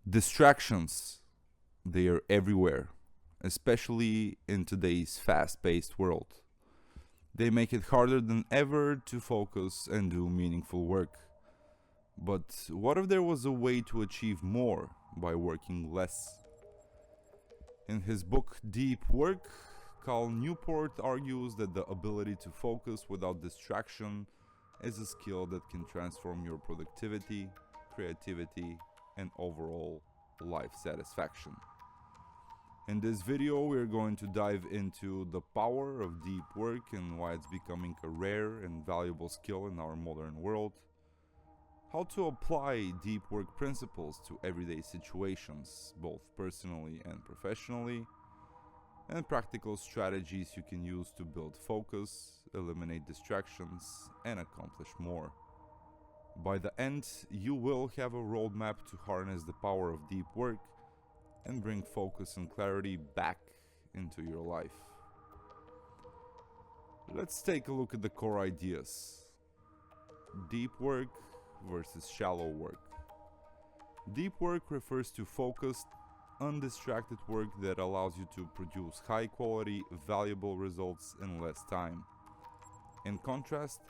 Distractions, they are everywhere, especially in today's fast paced world. They make it harder than ever to focus and do meaningful work. But what if there was a way to achieve more by working less? In his book Deep Work, Cal Newport argues that the ability to focus without distraction is a skill that can transform your productivity, creativity, and overall life satisfaction. In this video, we're going to dive into the power of deep work and why it's becoming a rare and valuable skill in our modern world, how to apply deep work principles to everyday situations, both personally and professionally, and practical strategies you can use to build focus, eliminate distractions, and accomplish more. By the end, you will have a roadmap to harness the power of deep work and bring focus and clarity back into your life. Let's take a look at the core ideas. Deep work versus shallow work. Deep work refers to focused, undistracted work that allows you to produce high quality, valuable results in less time. In contrast,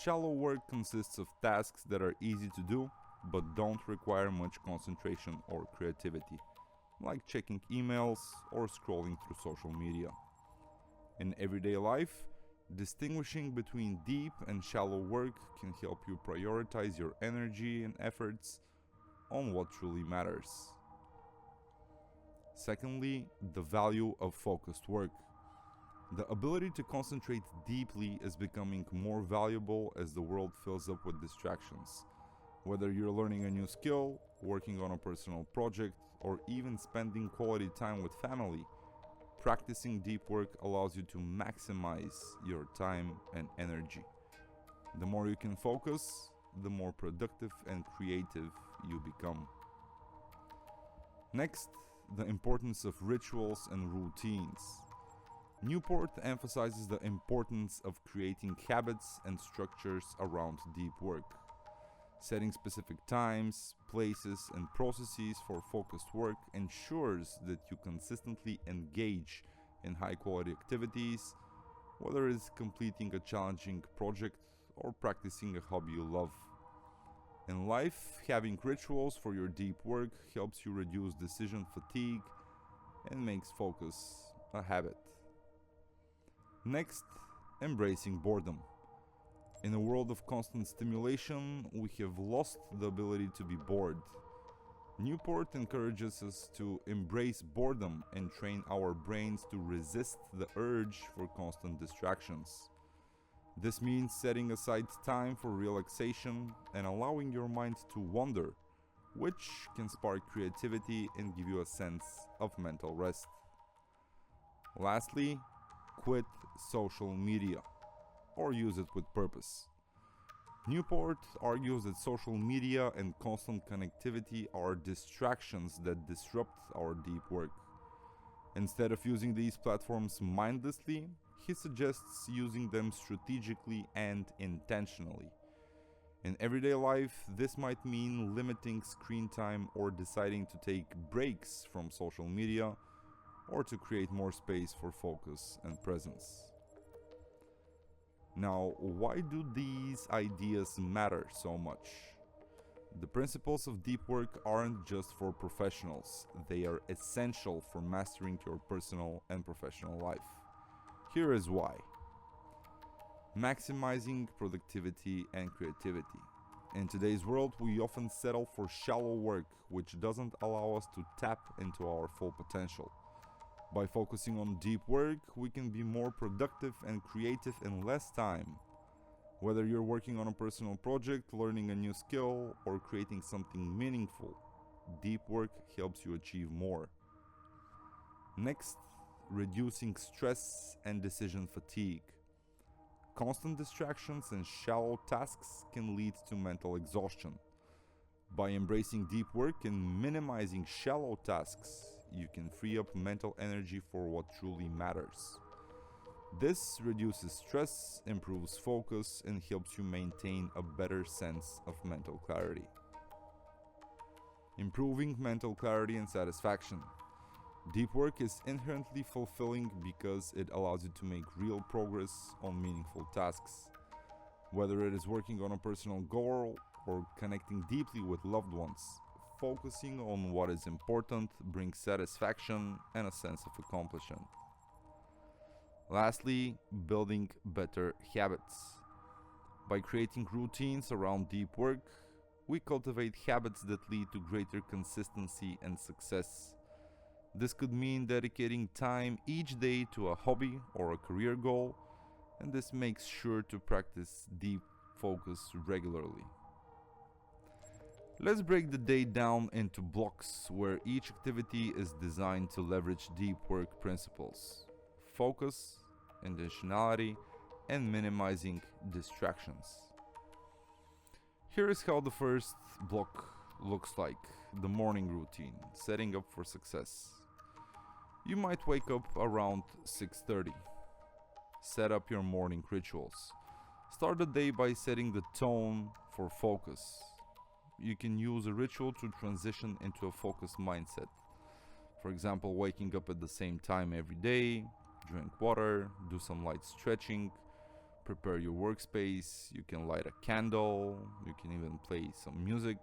shallow work consists of tasks that are easy to do but don't require much concentration or creativity, like checking emails or scrolling through social media. In everyday life, distinguishing between deep and shallow work can help you prioritize your energy and efforts on what truly matters. Secondly, the value of focused work. The ability to concentrate deeply is becoming more valuable as the world fills up with distractions. Whether you're learning a new skill, working on a personal project, or even spending quality time with family, practicing deep work allows you to maximize your time and energy. The more you can focus, the more productive and creative you become. Next, the importance of rituals and routines. Newport emphasizes the importance of creating habits and structures around deep work. Setting specific times, places, and processes for focused work ensures that you consistently engage in high quality activities, whether it's completing a challenging project or practicing a hobby you love. In life, having rituals for your deep work helps you reduce decision fatigue and makes focus a habit. Next, embracing boredom. In a world of constant stimulation, we have lost the ability to be bored. Newport encourages us to embrace boredom and train our brains to resist the urge for constant distractions. This means setting aside time for relaxation and allowing your mind to wander, which can spark creativity and give you a sense of mental rest. Lastly, quit social media or use it with purpose. Newport argues that social media and constant connectivity are distractions that disrupt our deep work. Instead of using these platforms mindlessly, he suggests using them strategically and intentionally. In everyday life, this might mean limiting screen time or deciding to take breaks from social media or to create more space for focus and presence. Now, why do these ideas matter so much? The principles of deep work aren't just for professionals, they are essential for mastering your personal and professional life. Here is why. Maximizing productivity and creativity. In today's world, we often settle for shallow work, which doesn't allow us to tap into our full potential. By focusing on deep work, we can be more productive and creative in less time. Whether you're working on a personal project, learning a new skill, or creating something meaningful, deep work helps you achieve more. Next, reducing stress and decision fatigue. Constant distractions and shallow tasks can lead to mental exhaustion. By embracing deep work and minimizing shallow tasks, you can free up mental energy for what truly matters. This reduces stress, improves focus, and helps you maintain a better sense of mental clarity. Improving mental clarity and satisfaction. Deep work is inherently fulfilling because it allows you to make real progress on meaningful tasks. Whether it is working on a personal goal or connecting deeply with loved ones, focusing on what is important brings satisfaction and a sense of accomplishment. Lastly, building better habits. By creating routines around deep work, we cultivate habits that lead to greater consistency and success. This could mean dedicating time each day to a hobby or a career goal, and this makes sure to practice deep focus regularly. Let's break the day down into blocks where each activity is designed to leverage deep work principles: focus, intentionality, and minimizing distractions. Here is how the first block looks like: the morning routine, setting up for success. You might wake up around 6:30. Set up your morning rituals. Start the day by setting the tone for focus. You can use a ritual to transition into a focused mindset. For example, waking up at the same time every day, drink water, do some light stretching, prepare your workspace. You can light a candle, you can even play some music,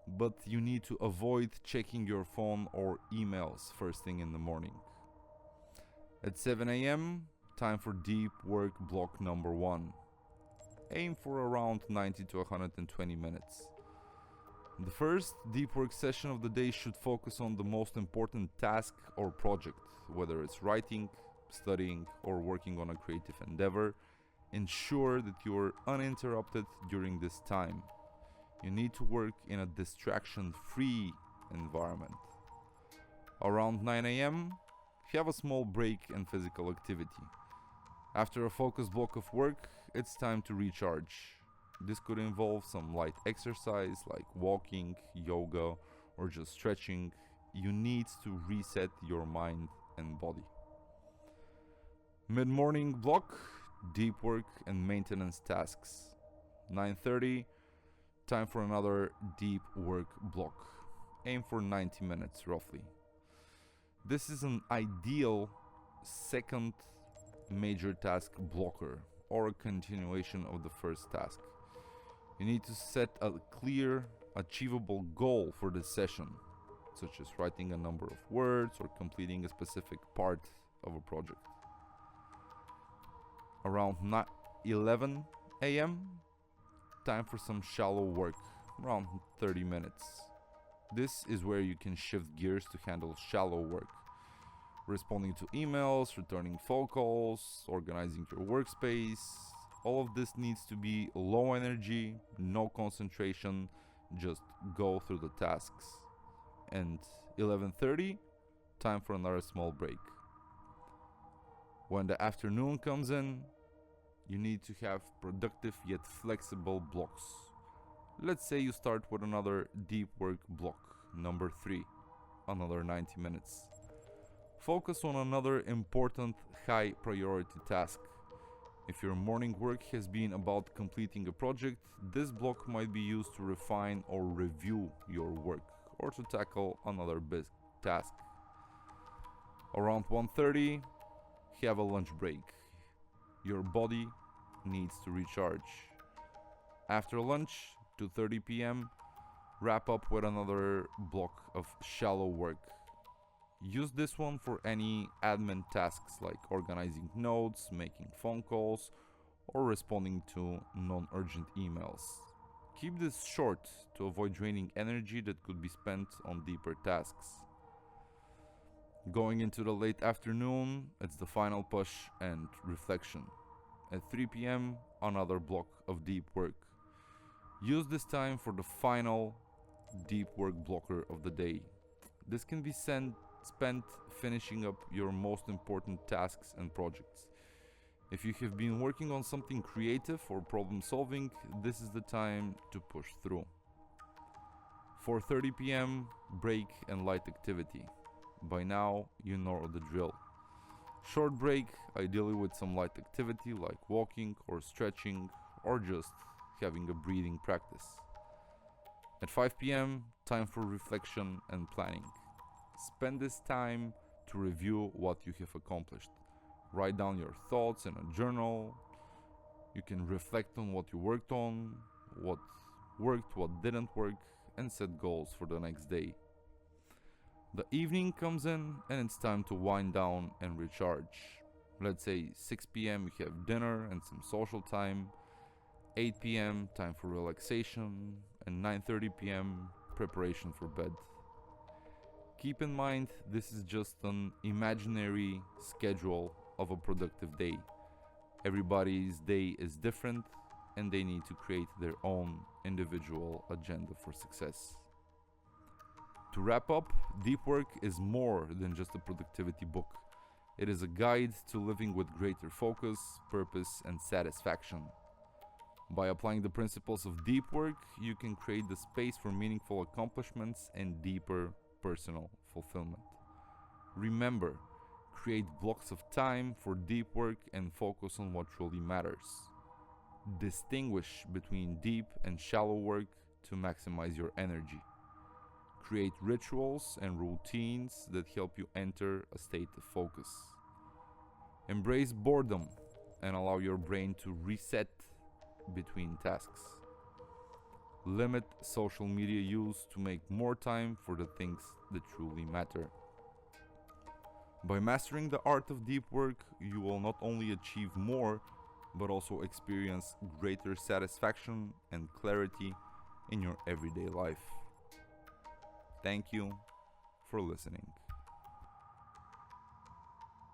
but you need to avoid checking your phone or emails first thing in the morning. At 7 a.m., time for deep work block number 1. Aim for around 90 to 120 minutes. The first deep work session of the day should focus on the most important task or project, whether it's writing, studying, or working on a creative endeavor. Ensure that you are uninterrupted during this time. You need to work in a distraction-free environment. Around 9 a.m., have a small break and physical activity. After a focused block of work, it's time to recharge. This could involve some light exercise like walking, yoga, or just stretching. You need to reset your mind and body. Mid-morning block, deep work and maintenance tasks. 9:30, time for another deep work block. Aim for 90 minutes roughly. This is an ideal second major task blocker or a continuation of the first task. You need to set a clear, achievable goal for this session, such as writing a number of words or completing a specific part of a project. Around 11 a.m., time for some shallow work, around 30 minutes. This is where you can shift gears to handle shallow work. Responding to emails, returning phone calls, organizing your workspace. All of this needs to be low energy, no concentration, just go through the tasks. And 11:30, time for another small break. When the afternoon comes in, you need to have productive yet flexible blocks. Let's say you start with another deep work block, number 3, another 90 minutes. Focus on another important high priority task. If your morning work has been about completing a project, this block might be used to refine or review your work or to tackle another big task. Around 1:30, have a lunch break. Your body needs to recharge. After lunch, 2:30 p.m., wrap up with another block of shallow work. Use this one for any admin tasks like organizing notes, making phone calls, or responding to non-urgent emails. Keep this short to avoid draining energy that could be spent on deeper tasks. Going into the late afternoon, it's the final push and reflection. At 3 p.m., another block of deep work. Use this time for the final deep work blocker of the day. This can be spent finishing up your most important tasks and projects. If you have been working on something creative or problem solving, this is the time to push through. 4:30 p.m., break and light activity. By now, you know the drill. Short break, ideally with some light activity like walking or stretching or just having a breathing practice. At 5 p.m., time for reflection and planning. Spend this time to review what you have accomplished. Write down your thoughts in a journal. You can reflect on what you worked on, what worked, what didn't work, and set goals for the next day. The evening comes in and it's time to wind down and recharge. Let's say 6 p.m. you have dinner and some social time, 8 p.m. time for relaxation, and 9:30 p.m. preparation for bed. Keep in mind this is just an imaginary schedule of a productive day. Everybody's day is different and they need to create their own individual agenda for success. To wrap up, Deep Work is more than just a productivity book. It is a guide to living with greater focus, purpose, and satisfaction. By applying the principles of deep work, you can create the space for meaningful accomplishments and deeper personal fulfillment. Remember, create blocks of time for deep work and focus on what truly matters. Distinguish between deep and shallow work to maximize your energy. Create rituals and routines that help you enter a state of focus. Embrace boredom and allow your brain to reset between tasks. Limit social media use to make more time for the things that truly matter. By mastering the art of deep work, you will not only achieve more, but also experience greater satisfaction and clarity in your everyday life. Thank you for listening.